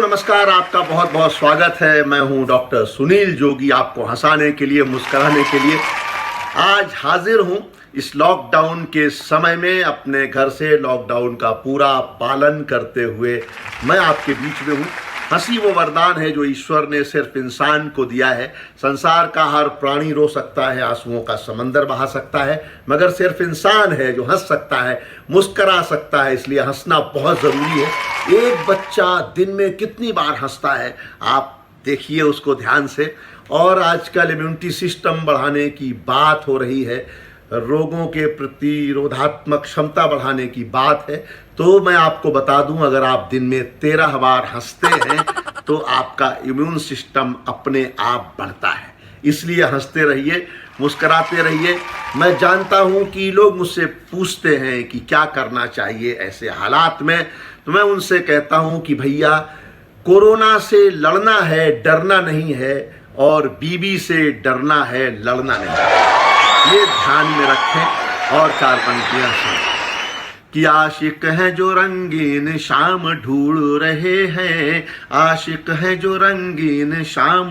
नमस्कार, आपका बहुत बहुत स्वागत है। मैं हूं डॉक्टर सुनील जोगी, आपको हंसाने के लिए, मुस्कुराने के लिए आज हाजिर हूं। इस लॉकडाउन के समय में अपने घर से लॉकडाउन का पूरा पालन करते हुए मैं आपके बीच में हूं। हंसी वो वरदान है जो ईश्वर ने सिर्फ इंसान को दिया है। संसार का हर प्राणी रो सकता है, आंसुओं का समंदर बहा सकता है, मगर सिर्फ इंसान है जो हंस सकता है, मुस्करा सकता है। इसलिए हंसना बहुत ज़रूरी है। एक बच्चा दिन में कितनी बार हंसता है, आप देखिए उसको ध्यान से। और आजकल इम्यूनिटी सिस्टम बढ़ाने की बात हो रही है, रोगों के प्रतिरोधात्मक क्षमता बढ़ाने की बात है। तो मैं आपको बता दूं, अगर आप दिन में 13 बार हंसते हैं तो आपका इम्यून सिस्टम अपने आप बढ़ता है। इसलिए हंसते रहिए, मुस्कुराते रहिए। मैं जानता हूं कि लोग मुझसे पूछते हैं कि क्या करना चाहिए ऐसे हालात में, तो मैं उनसे कहता हूं कि भैया, कोरोना से लड़ना है, डरना नहीं है, और बीबी से डरना है, लड़ना नहीं है। ये ध्यान में रखें। और 4 पंक्तियां सुन कि आशिक हैं जो रंगीन शाम ढूंढ रहे हैं, आशिक हैं जो रंगीन शाम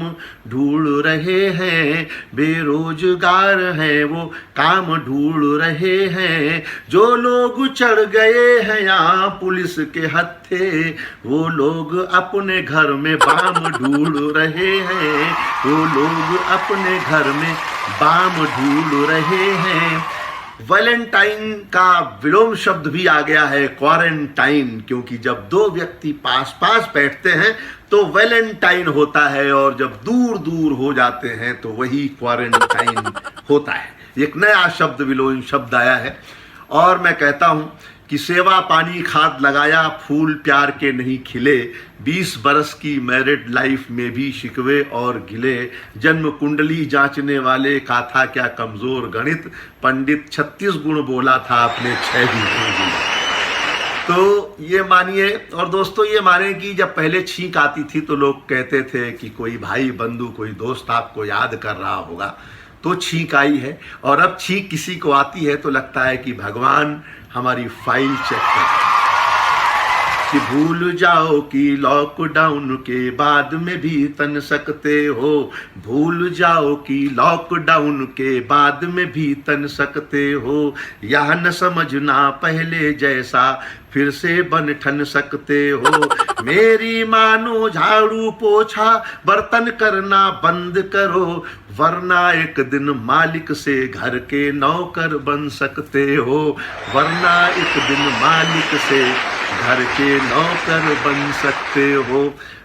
ढूंढ रहे हैं, बेरोजगार हैं वो काम ढूंढ रहे हैं, जो लोग चढ़ गए हैं यहाँ पुलिस के हत्थे, वो लोग अपने घर में बाम ढूंढ रहे हैं, वो लोग अपने घर में बाम ढूंढ रहे हैं। वैलेंटाइन का विलोम शब्द भी आ गया है क्वारंटाइन, क्योंकि जब 2 व्यक्ति पास पास बैठते हैं तो वैलेंटाइन होता है, और जब दूर दूर हो जाते हैं तो वही क्वारंटाइन होता है। एक नया शब्द, विलोम शब्द आया है। और मैं कहता हूं कि सेवा पानी खाद लगाया, फूल प्यार के नहीं खिले, 20 बरस की मैरिड लाइफ में भी शिकवे और गिले, जन्म कुंडली जांचने वाले का था क्या कमजोर गणित, पंडित 36 गुण बोला था अपने 6 भी गुण। तो ये मानिए, और दोस्तों ये माने कि जब पहले छींक आती थी तो लोग कहते थे कि कोई भाई बंधु, कोई दोस्त आपको याद कर रहा होगा, तो छींक आई है। और अब छींक किसी को आती है तो लगता है कि भगवान हमारी फाइल चेक कर, कि भूल जाओ कि लॉकडाउन के बाद में भी तन सकते हो, भूल जाओ कि लॉकडाउन के बाद में भी तन सकते हो, यह न समझना पहले जैसा फिर से बन ठन सकते हो, मेरी मानो झाड़ू पोछा बर्तन करना बंद करो, वरना एक दिन मालिक से घर के नौकर बन सकते हो, वरना एक दिन मालिक से घर के नौकर बन सकते हो।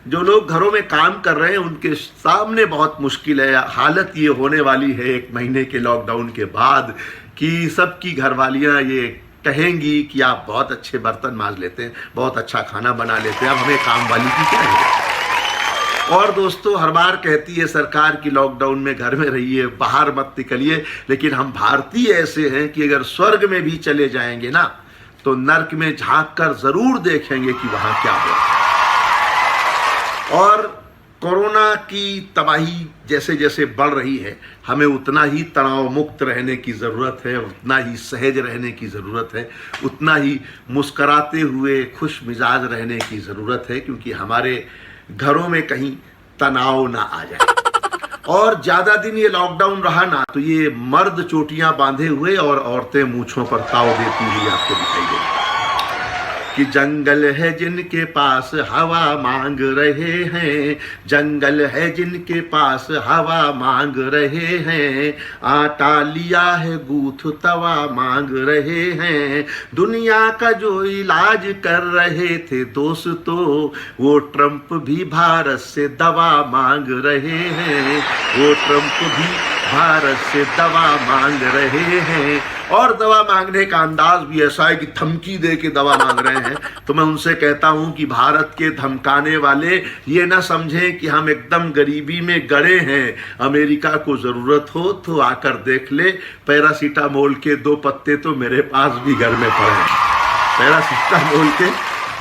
जो लोग घरों में काम कर रहे हैं उनके सामने बहुत मुश्किल है। हालत ये होने वाली है 1 महीने के लॉकडाउन के बाद कि सबकी घरवालियां ये कहेंगी कि आप बहुत अच्छे बर्तन मांज लेते हैं, बहुत अच्छा खाना बना लेते हैं, अब हमें काम वाली की क्या है। और दोस्तों, हर बार कहती है सरकार की लॉकडाउन में घर में रहिए, बाहर मत निकलिए, लेकिन हम भारतीय ऐसे हैं कि अगर स्वर्ग में भी चले जाएंगे ना तो नर्क में झांक कर जरूर देखेंगे कि वहां क्या हो। और कोरोना की तबाही जैसे जैसे बढ़ रही है, हमें उतना ही तनाव मुक्त रहने की ज़रूरत है, उतना ही सहज रहने की ज़रूरत है, उतना ही मुस्कराते हुए खुश मिजाज रहने की ज़रूरत है, क्योंकि हमारे घरों में कहीं तनाव ना आ जाए। और ज़्यादा दिन ये लॉकडाउन रहा ना तो ये मर्द चोटियां बांधे हुए और औरतें मूंछों पर ताव देती हुई आपको दिखाई देगी। कि जंगल है जिनके पास हवा मांग रहे हैं, जंगल है जिनके पास हवा मांग रहे हैं, आटा लिया है गूथ तवा मांग रहे हैं, दुनिया का जो इलाज कर रहे थे दोस्तों, वो ट्रंप भी भारत से दवा मांग रहे हैं, वो ट्रंप भी भारत से दवा मांग रहे हैं। और दवा मांगने का अंदाज भी ऐसा है कि धमकी दे के दवा मांग रहे हैं। तो मैं उनसे कहता हूं कि भारत के धमकाने वाले ये ना समझें कि हम एकदम गरीबी में गड़े हैं। अमेरिका को जरूरत हो तो आकर देख ले, पैरासीटामोल के 2 पत्ते तो मेरे पास भी घर में पड़े हैं, पैरासीटामोल के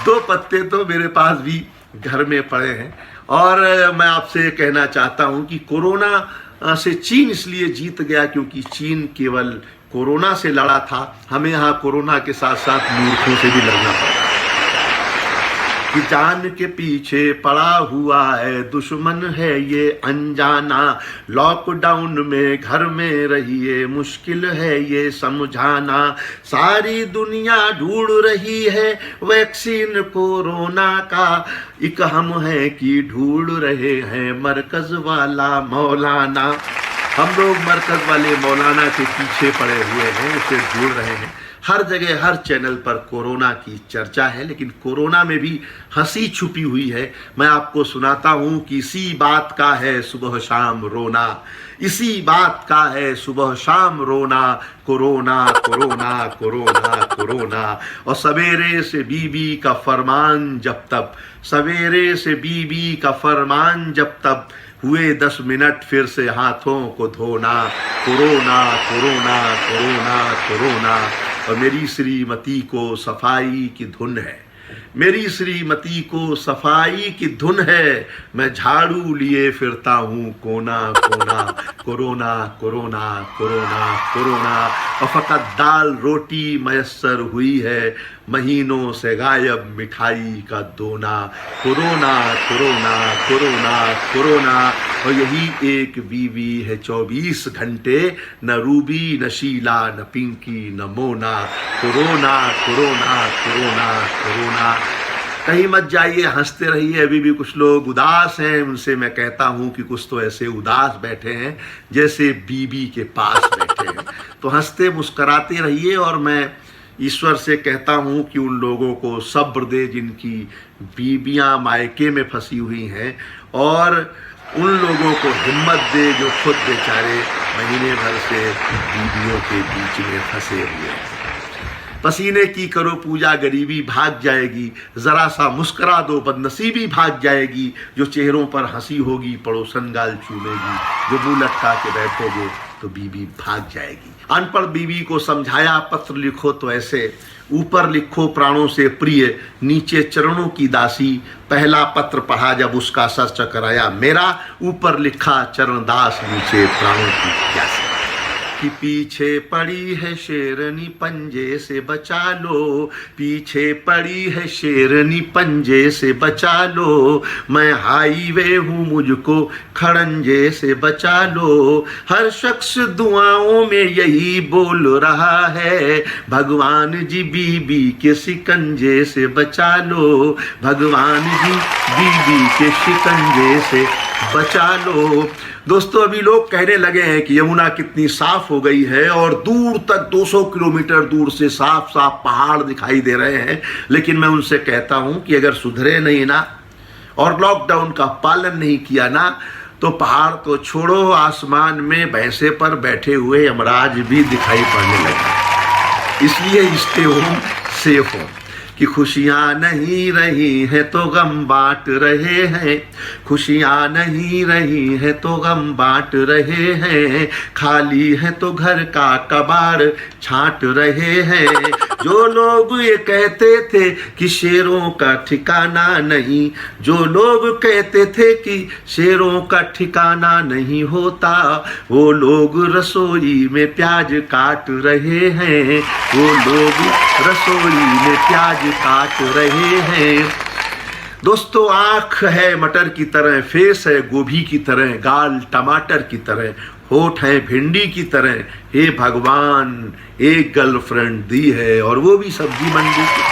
2 पत्ते तो मेरे पास भी घर में पड़े हैं। और मैं आपसे कहना चाहता हूं कि कोरोना से चीन इसलिए जीत गया क्योंकि चीन केवल कोरोना से लड़ा था, हमें यहाँ कोरोना के साथ साथ मूर्खों से भी लड़ना पड़ा। कि जान के पीछे पड़ा हुआ है दुश्मन है ये अनजाना। लॉकडाउन में घर में रहिए, मुश्किल है ये समझाना। सारी दुनिया ढूंढ रही है वैक्सीन कोरोना का, एक हम है कि ढूंढ रहे हैं मरकज वाला मौलाना। हम लोग मरकज वाले मौलाना के पीछे पड़े हुए हैं, उसे ढूंढ रहे हैं। हर जगह हर चैनल पर कोरोना की चर्चा है, लेकिन कोरोना में भी हंसी छुपी हुई है। मैं आपको सुनाता हूं कि इसी बात का है सुबह शाम रोना, इसी बात का है सुबह शाम रोना। Corona corona corona corona. और सवेरे से बीबी का फरमान जब तब, सवेरे से बीबी का फरमान जब तब, हुए 10 मिनट फिर से हाथों को धोना। Corona corona corona corona. और मेरी श्रीमती को सफाई की धुन है, मेरी श्रीमती को सफाई की धुन है। मैं झाड़ू लिए फिरता हूँ कोना कोना। Corona corona corona corona. और फकत दाल रोटी मयस्सर हुई है, महीनों से गायब मिठाई का दोना। Corona corona corona corona. और यही एक बीवी है 24 घंटे, न रूबी न शीला न पिंकी न Mona. Corona corona corona corona. कहीं मत जाइए, हंसते रहिए। अभी भी कुछ लोग उदास हैं, उनसे मैं कहता हूं कि कुछ तो ऐसे उदास बैठे हैं जैसे बीबी के पास बैठे हैं। तो हंसते मुस्कराते रहिए। और मैं ईश्वर से कहता हूं कि उन लोगों को सब्र दे जिनकी बीबियां मायके में फंसी हुई हैं, और उन लोगों को हिम्मत दे जो खुद बेचारे महीने भर से बीबियों के बीच में फंसे हुए हैं। पसीने की करो पूजा, गरीबी भाग जाएगी। जरा सा मुस्करा दो, बदनसीबी भाग जाएगी। जो चेहरों पर हंसी होगी पड़ोसन गाल चूमेगी। जो मुंह लटका के बैठोगे तो बीबी भाग जाएगी। अनपढ़ बीवी को समझाया, पत्र लिखो तो ऐसे, ऊपर लिखो प्राणों से प्रिय, नीचे चरणों की दासी। पहला पत्र पढ़ा जब उसका सर चकराया मेरा, ऊपर लिखा चरण दास नीचे प्राणों की प्यासी। कि पीछे पड़ी है शेरनी पंजे से बचा लो, पीछे पड़ी है शेरनी पंजे से बचा लो। मैं हाईवे हूँ मुझको खड़ंजे से बचा लो। हर शख्स दुआओं में यही बोल रहा है, भगवान जी बीबी के शिकंजे से बचा लो। भगवान जी बीबी के शिकंजे से बचा लो। दोस्तों, अभी लोग कहने लगे हैं कि यमुना कितनी साफ हो गई है, और दूर तक 200 किलोमीटर दूर से साफ साफ पहाड़ दिखाई दे रहे हैं। लेकिन मैं उनसे कहता हूं कि अगर सुधरे नहीं ना और लॉकडाउन का पालन नहीं किया ना, तो पहाड़ तो छोड़ो, आसमान में भैंसे पर बैठे हुए यमराज भी दिखाई पड़ने लगे। इसलिए स्टे होम, सेफ होम। कि खुशियाँ नहीं रही हैं तो गम बांट रहे हैं, खुशियाँ नहीं रही हैं तो गम बांट रहे हैं। खाली है तो घर का कबाड़ छांट रहे हैं। जो लोग ये कहते थे कि शेरों का ठिकाना नहीं, जो लोग कहते थे कि शेरों का ठिकाना नहीं होता, वो लोग रसोई में प्याज काट रहे हैं। वो लोग रसोई में प्याज काट रहे हैं। दोस्तों, आँख है मटर की तरह, फेस है गोभी की तरह, गाल टमाटर की तरह, होठ है भिंडी की तरह। हे भगवान, एक गर्लफ्रेंड दी है और वो भी सब्जी मंडी की।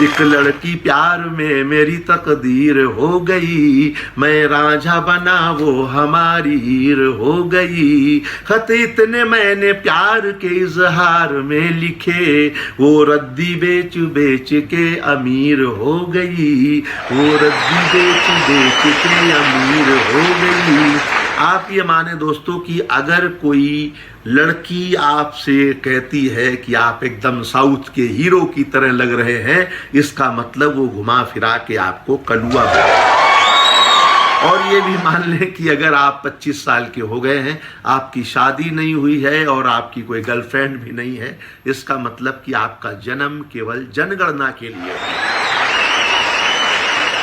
एक लड़की प्यार में मेरी तकदीर हो गई, मैं रांझा बना वो हमारी हीर हो गई। खत इतने मैंने प्यार के इजहार में लिखे, वो रद्दी बेच बेच के अमीर हो गई। वो रद्दी बेच बेच के अमीर हो गई। आप ये माने दोस्तों कि अगर कोई लड़की आपसे कहती है कि आप एकदम साउथ के हीरो की तरह लग रहे हैं, इसका मतलब वो घुमा फिरा के आपको कलुआ बना। और ये भी मान लें कि अगर आप 25 साल के हो गए हैं, आपकी शादी नहीं हुई है और आपकी कोई गर्लफ्रेंड भी नहीं है, इसका मतलब कि आपका जन्म केवल जनगणना के लिए है।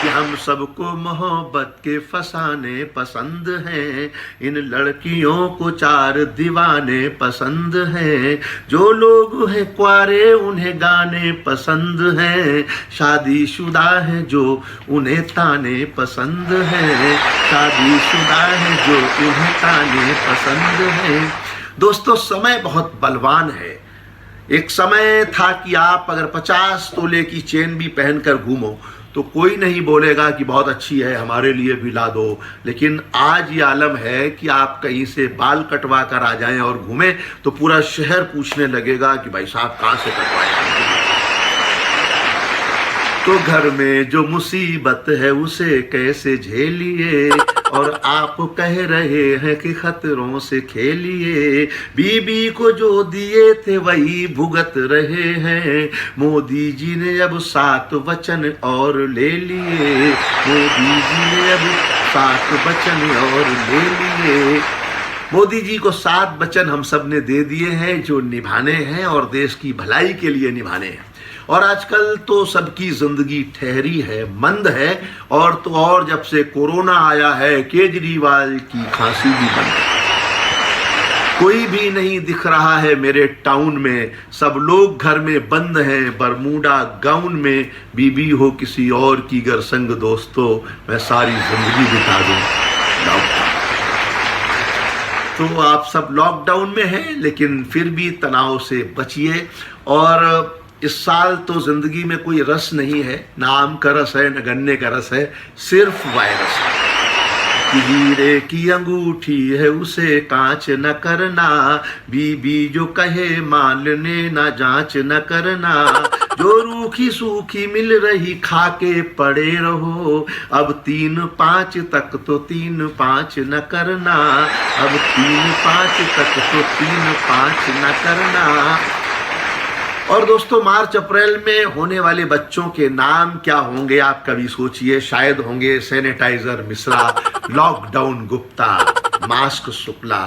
कि हम सबको मोहब्बत के फसाने पसंद हैं, इन लड़कियों को 4 दीवाने पसंद हैं, जो लोग हैं कुआरे उन्हें गाने पसंद हैं, शादीशुदा है जो उन्हें ताने पसंद हैं, शादीशुदा है जो उन्हें ताने पसंद हैं। दोस्तों, समय बहुत बलवान है। एक समय था कि आप अगर 50 तोले की चेन भी पहनकर घूमो तो कोई नहीं बोलेगा कि बहुत अच्छी है, हमारे लिए भी ला दो। लेकिन आज ये आलम है कि आप कहीं से बाल कटवा कर आ जाएं और घूमें तो पूरा शहर पूछने लगेगा कि भाई साहब कहाँ से कटवाए। तो घर में जो मुसीबत है उसे कैसे झेलिए, और आप कह रहे हैं कि खतरों से खेलिए। बीबी को जो दिए थे वही भुगत रहे हैं, मोदी जी ने अब 7 वचन और ले लिए, मोदी जी ने अब 7 वचन और ले लिए। मोदी जी को 7 वचन हम सब ने दे दिए हैं जो निभाने हैं और देश की भलाई के लिए निभाने हैं। और आजकल तो सबकी जिंदगी ठहरी है, मंद है, और तो और जब से कोरोना आया है केजरीवाल की खांसी भी बंद है। कोई भी नहीं दिख रहा है मेरे टाउन में, सब लोग घर में बंद हैं बरमूडा गाउन में। बीबी हो किसी और की गर संग दोस्तों, मैं सारी जिंदगी बिता दूं लॉकडाउन। तो आप सब लॉकडाउन में हैं, लेकिन फिर भी तनाव से बचिए। और इस साल तो जिंदगी में कोई रस नहीं है, ना आम का रस है न गन्ने का रस है, सिर्फ वायरस है। कि हीरे की अंगूठी है उसे कांच न करना, बीबी जो कहे मालने ना जांच न करना, जो रूखी सूखी मिल रही खाके पड़े रहो, अब 3-5 तक तो 3-5 न करना, अब 3-5 तक तो 3-5 न करना। और दोस्तों, मार्च अप्रैल में होने वाले बच्चों के नाम क्या होंगे आप कभी सोचिए। शायद होंगे sanitiser Mishra, lockdown Gupta, mask Shukla,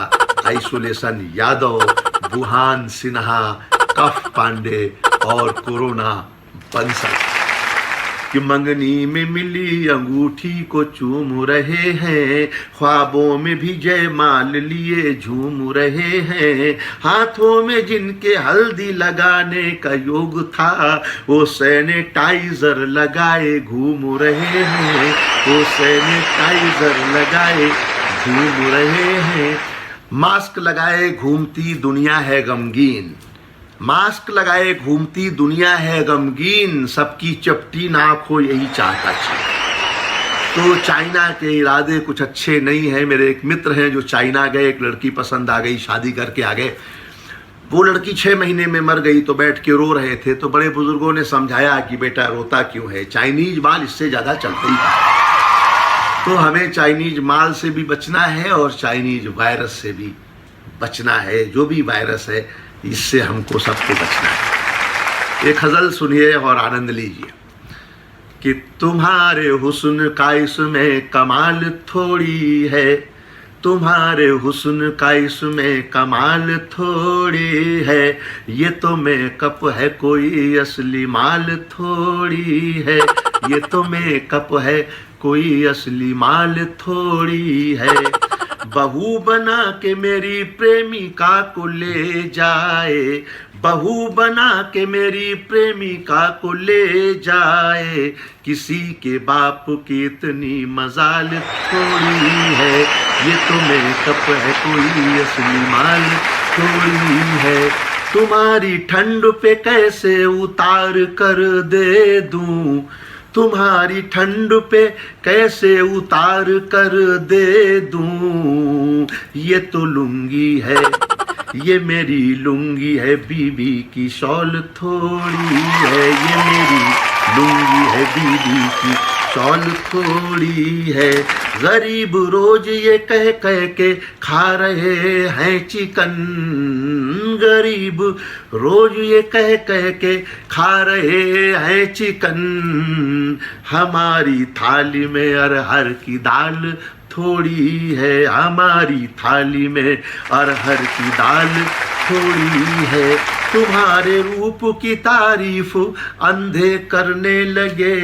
isolation Yadav, Wuhan Sinha, cough Pandey और कोरोना बंसल। कि मंगनी में मिली अंगूठी को चूम रहे हैं, ख्वाबों में भी जयमाल लिए झूम रहे हैं, हाथों में जिनके हल्दी लगाने का योग था वो सैनिटाइजर लगाए घूम रहे हैं, वो सैनिटाइजर लगाए घूम रहे हैं। मास्क लगाए घूमती दुनिया है गमगीन, मास्क लगाए घूमती दुनिया है गमगीन, सबकी चपटी नाक हो यही चाहता था। तो चाइना के इरादे कुछ अच्छे नहीं हैं। मेरे एक मित्र हैं जो चाइना गए, एक लड़की पसंद आ गई, शादी करके आ गए। वो लड़की 6 महीने में मर गई तो बैठ के रो रहे थे। तो बड़े बुजुर्गों ने समझाया कि बेटा रोता क्यों है, चाइनीज माल इससे ज़्यादा चलता ही है। तो हमें चाइनीज माल से भी बचना है और चाइनीज वायरस से भी बचना है। जो भी वायरस है इससे हमको सबको बचना है। एक गज़ल सुनिए और आनंद लीजिए। कि तुम्हारे हुस्न का इसमें कमाल थोड़ी है, तुम्हारे हुस्न का इसमें कमाल थोड़ी है, ये तो मेकअप है कोई असली माल थोड़ी है, ये तो मेकअप है कोई असली माल थोड़ी है। बहू बना के मेरी प्रेमिका को ले जाए, बहू बना के मेरी प्रेमिका को ले जाए, किसी के बाप की इतनी मजाल थोड़ी है, ये तो मेकअप है कोई असली माल थोड़ी है। तुम्हारी ठंड पे कैसे उतार कर दे दूं, तुम्हारी ठंड पे कैसे उतार कर दे दूं, ये तो लुंगी है, ये मेरी लुंगी है, बीबी की शॉल थोड़ी है, ये मेरी लुंगी है, बीबी की शॉल थोड़ी है। गरीब रोज ये कह कह के खा रहे हैं चिकन, गरीब रोज ये कह कह के खा रहे हैं चिकन, हमारी थाली में अरहर की दाल थोड़ी है, हमारी थाली में अरहर की दाल थोड़ी है। तुम्हारे रूप की तारीफ अंधे करने लगे,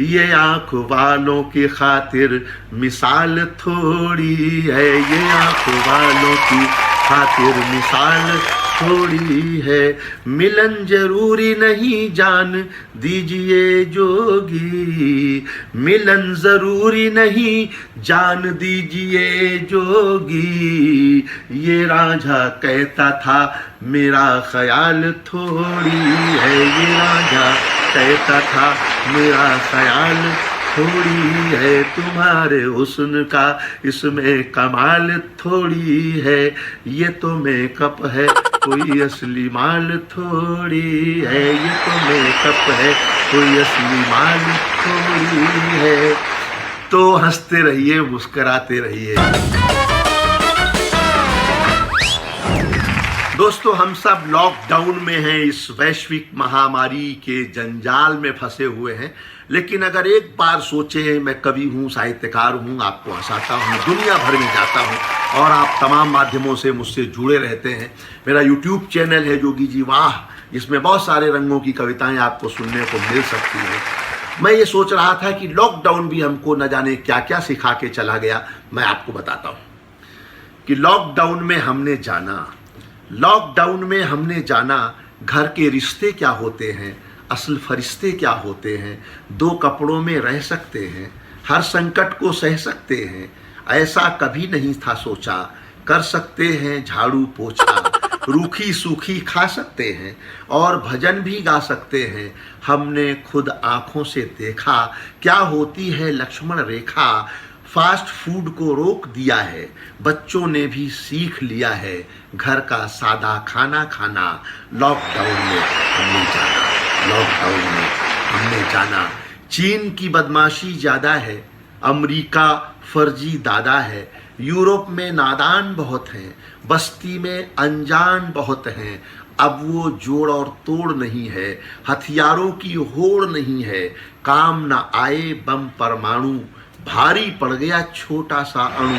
ये आँख वालों की खातिर मिसाल थोड़ी है, ये आँख वालों की खातिर मिसाल थोड़ी है। मिलन जरूरी नहीं जान दीजिए जोगी, मिलन जरूरी नहीं जान दीजिए जोगी, ये रांझा कहता था मेरा ख्याल थोड़ी है, ये रांझा कहता था मेरा ख्याल थोड़ी है। तुम्हारे हुस्न का इसमें कमाल थोड़ी है, ये तो मेकअप है कोई असली माल थोड़ी है, ये तो मेकअप है कोई असली माल थोड़ी है। तो हंसते रहिए, मुस्कुराते रहिए। दोस्तों, हम सब लॉकडाउन में हैं, इस वैश्विक महामारी के जंजाल में फंसे हुए हैं। लेकिन अगर एक बार सोचें, मैं कवि हूँ, साहित्यकार हूँ, आपको हंसाता हूँ, दुनिया भर में जाता हूँ और आप तमाम माध्यमों से मुझसे जुड़े रहते हैं। मेरा यूट्यूब चैनल है जोगी जी वाह, जिसमें बहुत सारे रंगों की कविताएं आपको सुनने को मिल सकती हैं। मैं ये सोच रहा था कि लॉकडाउन भी हमको न जाने क्या क्या सिखा के चला गया। मैं आपको बताता हूँ कि लॉकडाउन में हमने जाना घर के रिश्ते क्या होते हैं, असल फरिश्ते क्या होते हैं, दो कपड़ों में रह सकते हैं, हर संकट को सह सकते हैं, ऐसा कभी नहीं था सोचा, कर सकते हैं झाड़ू पोछा, रूखी सूखी खा सकते हैं और भजन भी गा सकते हैं। हमने खुद आँखों से देखा क्या होती है लक्ष्मण रेखा, फास्ट फूड को रोक दिया है, बच्चों ने भी सीख लिया है घर का सादा खाना खाना। लॉकडाउन में हमने जाना चीन की बदमाशी ज़्यादा है, अमेरिका फर्जी दादा है, यूरोप में नादान बहुत हैं, बस्ती में अनजान बहुत हैं। अब वो जोड़ और तोड़ नहीं है, हथियारों की होड़ नहीं है, काम न आए बम परमाणु, भारी पड़ गया छोटा सा अणु,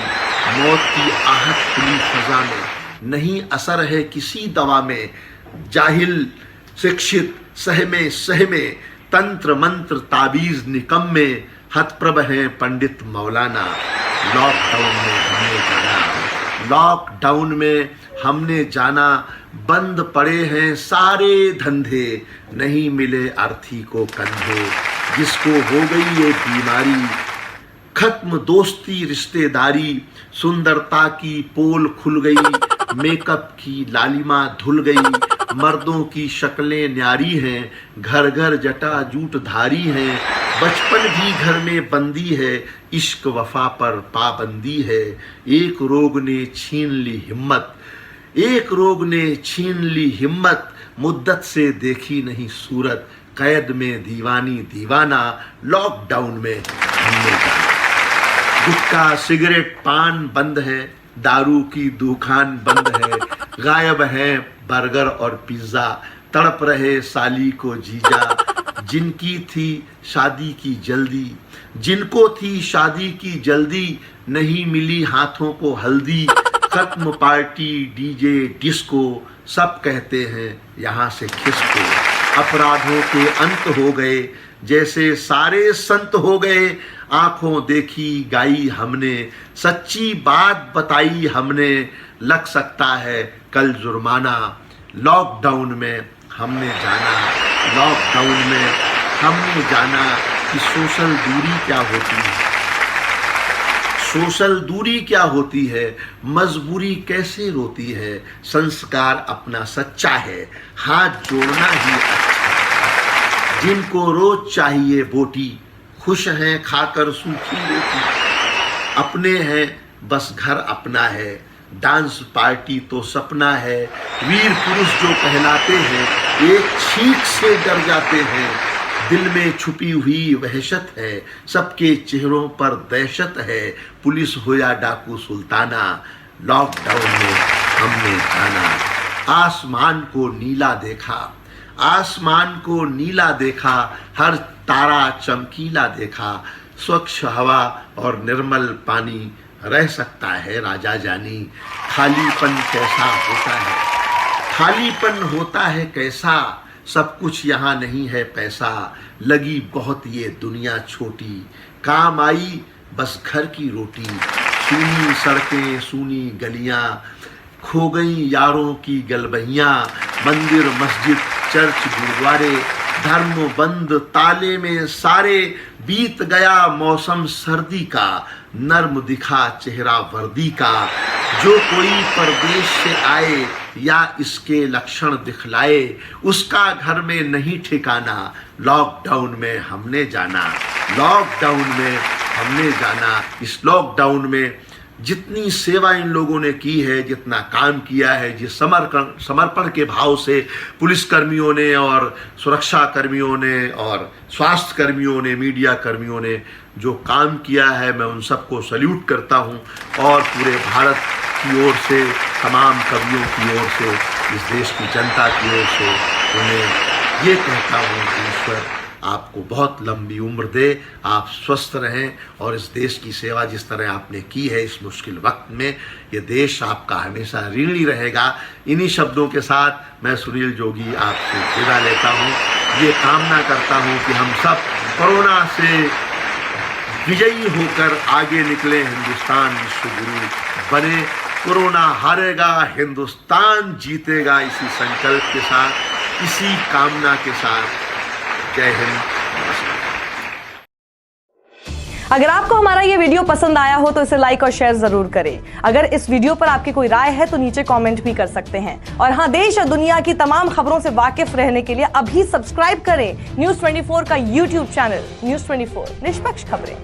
मौत की आहट खुली फजा में, नहीं असर है किसी दवा में, जाहिल शिक्षित सहमे तंत्र मंत्र ताबीज निकम्मे, हतप्रभ हैं पंडित मौलाना। लॉकडाउन में हमने जाना बंद पड़े हैं सारे धंधे, नहीं मिले अर्थी को कंधे, जिसको हो गई ये बीमारी, खत्म दोस्ती रिश्तेदारी, सुंदरता की पोल खुल गई, मेकअप की लालिमा धुल गई, मर्दों की शक्लें न्यारी हैं, घर घर जटा जूट धारी हैं, बचपन भी घर में बंदी है, इश्क वफा पर पाबंदी है। एक रोग ने छीन ली हिम्मत, मुद्दत से देखी नहीं सूरत, कैद में दीवानी दीवाना। लॉकडाउन में हमने जाना गुटखा सिगरेट पान बंद है, दारू की दुकान बंद है, गायब है बर्गर और पिज्ज़ा, तड़प रहे साली को जीजा, जिनको थी शादी की जल्दी, नहीं मिली हाथों को हल्दी, खत्म पार्टी डीजे डिस्को, सब कहते हैं यहाँ से खिसको, अपराधों के अंत हो गए जैसे सारे संत हो गए, आंखों देखी गाई हमने, सच्ची बात बताई हमने, लग सकता है कल जुर्माना। लॉकडाउन में हमने जाना कि सोशल दूरी क्या होती है, मजबूरी कैसे रोती है, संस्कार अपना सच्चा है, हाथ जोड़ना ही अच्छा, जिनको रोज चाहिए बोटी, खुश हैं खाकर सूखी रोटी, अपने हैं बस घर अपना है, डांस पार्टी तो सपना है, वीर पुरुष जो कहलाते हैं एक छींक से डर जाते हैं, दिल में छुपी हुई वहशत है, सबके चेहरों पर दहशत है, पुलिस हो या डाकू सुल्ताना। लॉकडाउन में हमने जाना आसमान को नीला देखा, हर तारा चमकीला देखा, स्वच्छ हवा और निर्मल पानी रह सकता है राजा जानी। खालीपन कैसा होता है, खालीपन होता है कैसा, सब कुछ यहाँ नहीं है पैसा। लगी बहुत ये दुनिया छोटी, काम आई बस घर की रोटी। सूनी सड़कें सूनी गलियाँ, खो गई यारों की गलबहियाँ। मंदिर मस्जिद चर्च गुरुद्वारे, धर्म बंद ताले में सारे। बीत गया मौसम सर्दी का, नर्म दिखा चेहरा वर्दी का। जो कोई परदेश से आए या इसके लक्षण दिखलाए, उसका घर में नहीं ठिकाना। लॉकडाउन में हमने जाना, लॉकडाउन में हमने जाना। इस लॉकडाउन में जितनी सेवा इन लोगों ने की है, जितना काम किया है, जिस समर्पण के भाव से पुलिसकर्मियों ने और सुरक्षा कर्मियों ने और स्वास्थ्य कर्मियों ने, मीडिया कर्मियों ने जो काम किया है, मैं उन सबको सल्यूट करता हूं। और पूरे भारत की ओर से, तमाम कवियों की ओर से, इस देश की जनता की ओर से उन्हें ये कहता हूं कि ईश्वर आपको बहुत लंबी उम्र दे, आप स्वस्थ रहें और इस देश की सेवा जिस तरह आपने की है इस मुश्किल वक्त में, ये देश आपका हमेशा ऋणी रहेगा। इन्हीं शब्दों के साथ मैं सुनील जोगी आपसे विदा लेता हूँ। ये कामना करता हूँ कि हम सब कोरोना से विजयी होकर आगे निकले, हिंदुस्तान विश्व गुरु बने। कोरोना हारेगा, हिंदुस्तान जीतेगा। इसी संकल्प के साथ, इसी कामना के साथ, जय हिंद, नमस्कार। अगर आपको हमारा ये वीडियो पसंद आया हो तो इसे लाइक और शेयर जरूर करें। अगर इस वीडियो पर आपकी कोई राय है तो नीचे कमेंट भी कर सकते हैं। और हाँ, देश और दुनिया की तमाम खबरों से वाकिफ रहने के लिए अभी सब्सक्राइब करें न्यूज़ 24 का यूट्यूब चैनल। न्यूज़ 24, निष्पक्ष खबरें।